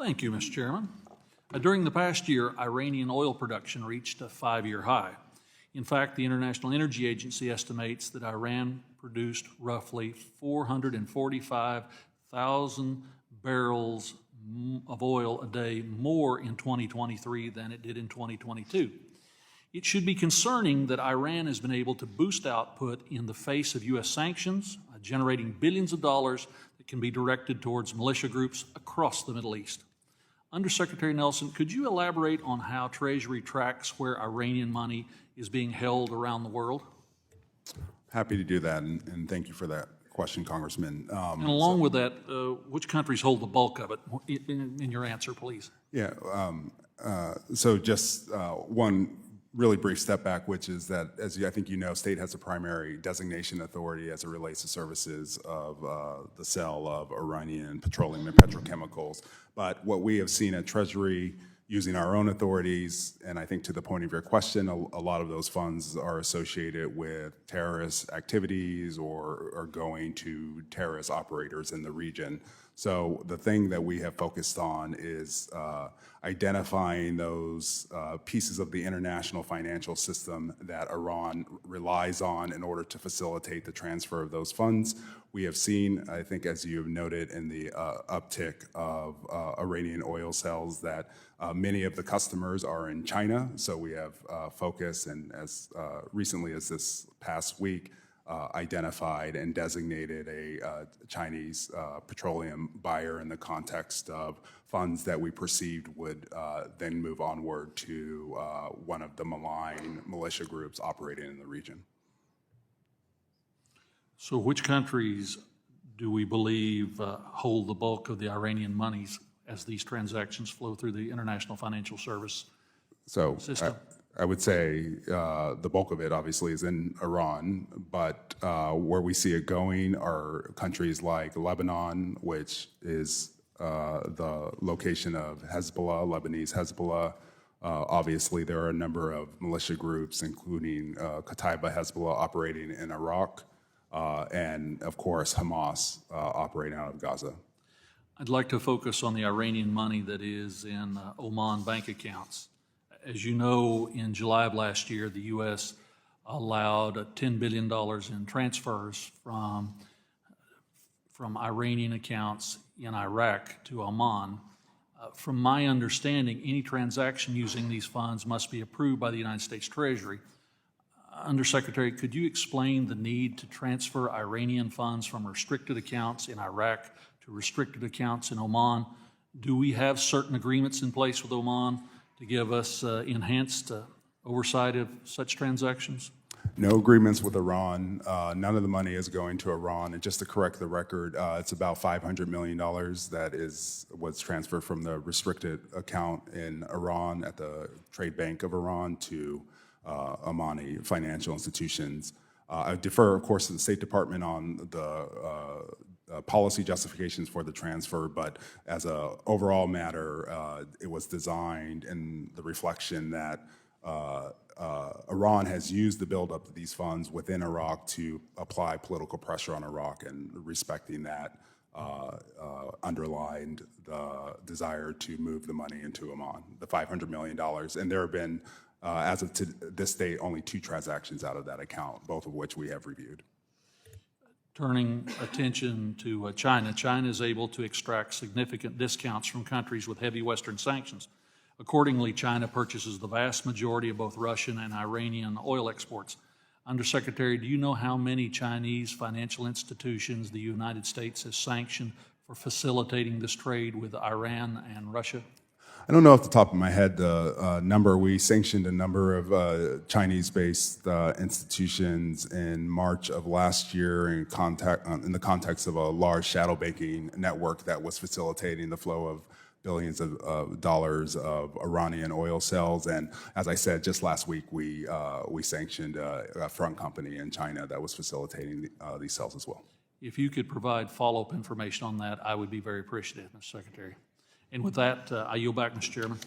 Thank you, Mr. Chairman. During the past year, Iranian oil production reached a 5-year high. In fact, the International Energy Agency estimates that Iran produced roughly 445,000 barrels of oil a day more in 2023 than it did in 2022. It should be concerning that Iran has been able to boost output in the face of U.S. sanctions, generating billions of dollars that can be directed towards militia groups across the Middle East. Undersecretary Nelson, could you elaborate on how Treasury tracks where Iranian money is being held around the world? Happy to do that, and thank you for that question, Congressman. And along with that, which countries hold the bulk of it? In your answer, please. Yeah, so just one really brief step back, which is that, as I think you know, state has a primary designation authority as it relates to services of the sale of Iranian petroleum and petrochemicals. But what we have seen at Treasury, using our own authorities, and I think to the point of your question, a lot of those funds are associated with terrorist activities or going to terrorist operators in the region. So the thing that we have focused on is identifying those pieces of the international financial system that Iran relies on in order to facilitate the transfer of those funds. We have seen, I think, as you have noted in the uptick of Iranian oil sales, that many of the customers are in China. So we have focused, and as recently as this past week, identified and designated a Chinese petroleum buyer in the context of funds that we perceived would then move onward to one of the malign militia groups operating in the region. So which countries do we believe hold the bulk of the Iranian monies as these transactions flow through the international financial service system? I would say the bulk of it obviously is in Iran, but where we see it going are countries like Lebanon, which is the location of Hezbollah, Lebanese Hezbollah. Obviously, there are a number of militia groups, including Kataib Hezbollah operating in Iraq, and of course Hamas operating out of Gaza. I'd like to focus on the Iranian money that is in Oman bank accounts. As you know, in July of last year, the U.S. allowed $10 billion in transfers from Iranian accounts in Iraq to Oman. From my understanding, any transaction using these funds must be approved by the United States Treasury. Undersecretary, could you explain the need to transfer Iranian funds from restricted accounts in Iraq to restricted accounts in Oman? Do we have certain agreements in place with Oman to give us enhanced oversight of such transactions? No agreements with Iran. None of the money is going to Iran. And just to correct the record, it's about $500 million that was transferred from the restricted account in Iran at the Trade Bank of Iran to Omani financial institutions. I defer, of course, to the State Department on the policy justifications for the transfer, but as an overall matter, it was designed in the reflection that Iran has used the buildup of these funds within Iraq to apply political pressure on Iraq, and respecting that underlined the desire to move the money into Oman, the $500 million. And there have been, as of this date, only 2 transactions out of that account, both of which we have reviewed. Turning attention to China, China is able to extract significant discounts from countries with heavy Western sanctions. Accordingly, China purchases the vast majority of both Russian and Iranian oil exports. Undersecretary, do you know how many Chinese financial institutions the United States has sanctioned for facilitating this trade with Iran and Russia? I don't know off the top of my head the number. We sanctioned a number of Chinese-based institutions in March of last year in the context of a large shadow banking network that was facilitating the flow of billions of dollars of Iranian oil sales. And as I said, just last week, we sanctioned a front company in China that was facilitating these sales as well. If you could provide follow-up information on that, I would be very appreciative, Mr. Secretary. And with that, I yield back, Mr. Chairman.